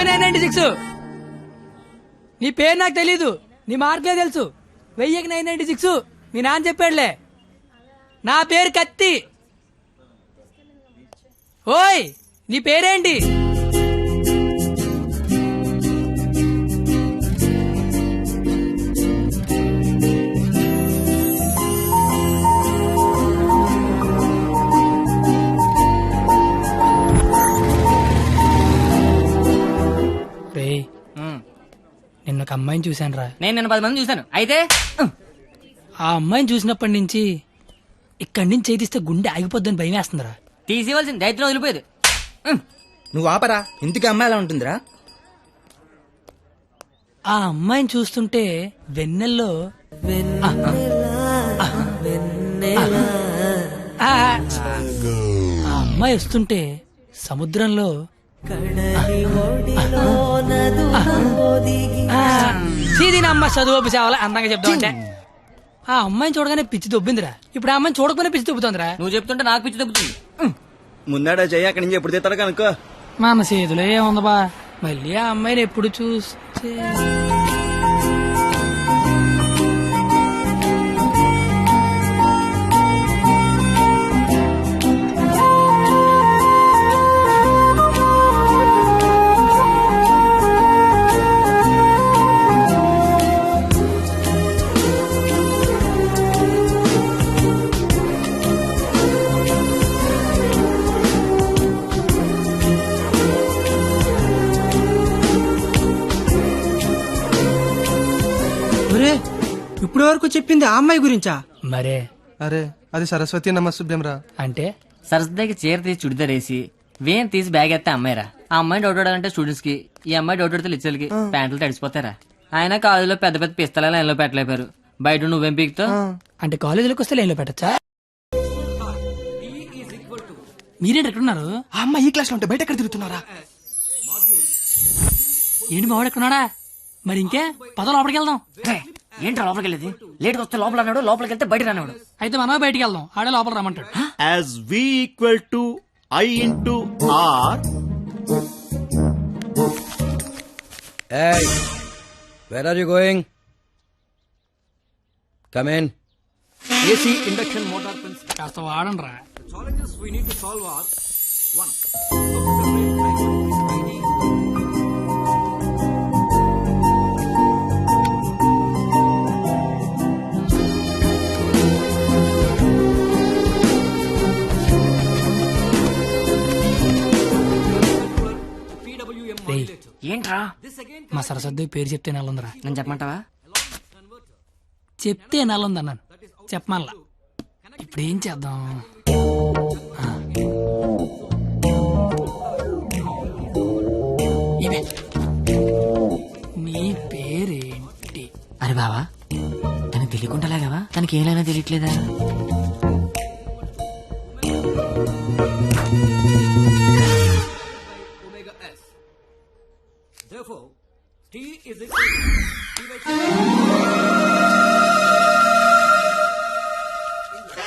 పోయి 996. నీ పేరు నాకు తెలీదు, నీ మార్కులే తెలుసు. 1000కి 996 మీ నాన్న చెప్పాడులే. నా పేరు కత్తి. ఓయ్, నీ పేరేంటి? నిన్న ఒక అమ్మాయిని చూశాను రా. నేను నిన్న 10 మంది చూశాను. అయితే ఆ అమ్మాయిని చూసినప్పటి నుంచి ఇక్కడి నుంచి చేతిస్తే గుండె ఆగిపోద్దని భయం వేస్తుందిరా. తీసేవలసిన దైత్యం వదిలిపోయేది. నువ్వు ఆపరా, ఇంటికి అమ్మాయి ఎలా ఉంటుందిరా? ఆ అమ్మాయిని చూస్తుంటే వెన్నెల్లో ఆ అమ్మాయి వస్తుంటే సముద్రంలో అమ్మ చదువు సేవలు అందంగా చెప్తామంటే ఆ అమ్మాయిని చూడగానే పిచ్చి దొబ్బిందిరా. ఇప్పుడు ఆ అమ్మాయిని చూడకపోయినా పిచ్చి దొబ్బుతుందిరా. నువ్వు చెప్తుంటే నాకు పిచ్చి దొబ్బుతుంది. ముందాడా చెయ్యి, అక్కడి నుంచి ఎప్పుడు తీస్తాడు కనుక్కో. మన చేతిలో ఏముంది బా, మళ్ళీ ఆ అమ్మాయిని ఎప్పుడు చూస్తే ఇప్పుడు వరకు చెప్పింది ఆ అమ్మాయి గురించా? మరే అరే అది సరస్వతి నమస్తుభ్యం రా. అంటే సరస్వతికి చీర తీసి చుడిదార్ వేసి వేన్ తీసి బ్యాగ్ ఎత్తే అమ్మాయిరా. ఆ అమ్మాయి డౌట్ అంటే స్టూడెంట్స్ కి, ఈ అమ్మాయి డౌట్ అడితే లిచ్చర్లకి ప్యాంట్లు తడిసిపోతారా. ఆయన కాలేజీలో పెద్ద పెద్ద పిస్తల లైన్లో పెట్టలేపారు. బయట నువ్వేం పీకుతావు? అంటే కాలేజీలోకి వస్తే లైన్లో పెట్టచ్చా? మీరేంటి ఎక్కడున్నారు? ఆ అమ్మాయి ఈ క్లాస్ లో ఉంటే బయట ఎక్కడ తిరుగుతున్నారా? ఏంటి మావాడు ఎక్కడున్నాడా? మరి ఇంకే పద లోపలికి వెళ్దాం. ఏంట్రా లోపలికి వెళ్ళేది? లేట్ వస్తే లోపల అన్నాడు, లోపలికి వెళ్తే బయట రానివాడు. అయితే మనమే బయటికి వెళ్దాం, ఆడే లోపల రమ్మంటాడు. As V equal to I into R. Hey, where are you going? Come in. AC induction motor principle. కాస్త వాడండి రా. Challenges we need to solve are 1. ఏంట్రా? మా సరస్వతి పేరు చెప్తే నెలందిరా. నేను చెప్పమంటావా? చెప్తే నెలంది అన్నాను, చెప్పమల్లా. ఇప్పుడు ఏం చేద్దాం? ఇవే నీ పేరేంటి? అరే బావా, తనకి తెలియకుండా లాగావా? తనకి ఏమైనా తెలియట్లేదా? Therefore, T is equal to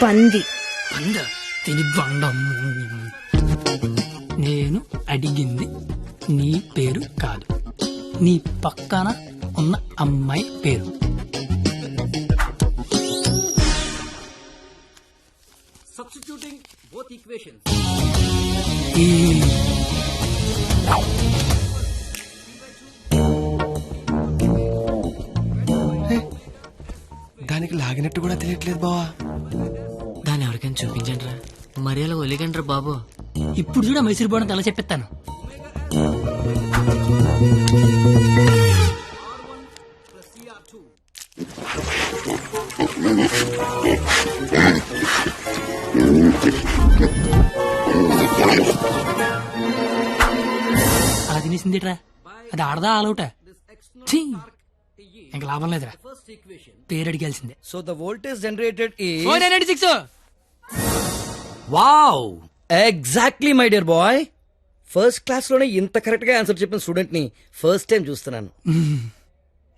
పంది. పంద తిని బండం. నేను అడిగింది నీ పేరు కాదు, నీ పక్కన ఉన్న అమ్మాయి పేరు. substituting both equations. దానికి లాగినట్టు కూడా తెలియట్లేదు బావా. దాన్ని ఎవరికైనా చూపించండి రా, మరి అలా ఒలిగండి రా బాబు. ఇప్పుడు చూడ మైసూర్ బోర్డు ఎలా చెప్పిస్తాను. అలా తినేసిందిట్రా, అది ఆడదా ఆలౌటా? ఇంకా లాభం లేదురా, పేరు అడిగాల్సిందే. So the voltage generated is 996. Wow! Exactly my dear boy. First class లోనే ఇంత కరెక్ట్ గా ఆన్సర్ చెప్పిన స్టూడెంట్ ని ఫస్ట్ టైం చూస్తున్నాను.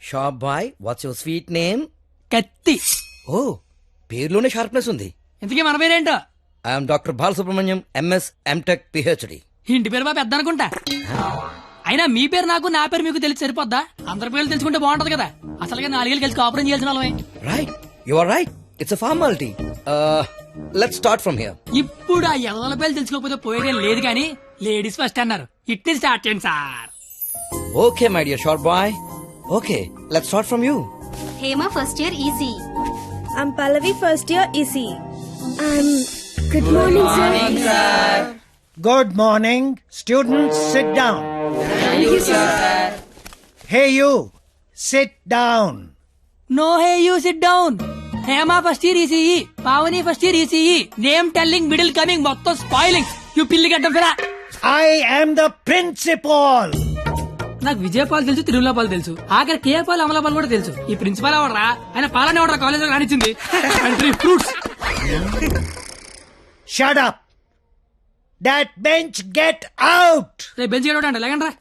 Shop boy, what's your sweet name? కత్తి. ఓ, పేరులోనే షార్ప్నెస్ ఉంది. ఇంతకీ మన పేరేంటో? I'm doctor Balasubrahmanyam, MS, MTech, PhD. ఇంటి పేరు బాగా పెద్ద అనుకుంటా. అయినా మీ పేరు నాకు నా పేరు మీకు తెలిసి సరిపోద్దా? అందరి పేర్లు తెలుసుకుంటే బాగుంటది కదా. అసలుగా 4 ఏళ్ళు కలిసి కాపురం చేయాల్సిన వాళ్ళమే. Right, you are right, it's a formality. Let's start from here. ఇప్పుడు ఆ ఎదల పేర్లు తెలుసుకోకపోతే పోయేదేం లేదు కానీ లేడీస్ ఫస్ట్ అన్నారు. ఇట్ని స్టార్ట్ చేయండి sir. Okay my dear short boy, okay let's start from you. Hema first year EC. I'm Pallavi, first year EC. Good morning, sir. Good morning. Students, sit down. Thank you, sir. Hey, you. Sit down. No hey you sit down. Hema first year ECE, Pavani first year ECE. Name telling, middle coming, మొత్తం spoiling. You పిల్లి గడ్డం ఫిరా. I am the principal. నాకు విజయపాల్ తెలుసు, తిరుమలపాల్ తెలుసు, ఆఖరి కేపాల్, అమలాపాల్ కూడా తెలుసు. ఈ ప్రిన్సిపాల్ ఎవడరా? ఆయన పాలనే ఎవడరా కాలేజ్ లో రానిచ్చింది? Country fruits. Shut up. That bench, get out. రేపు బెంచ్ గడవడండి లేకండి రా.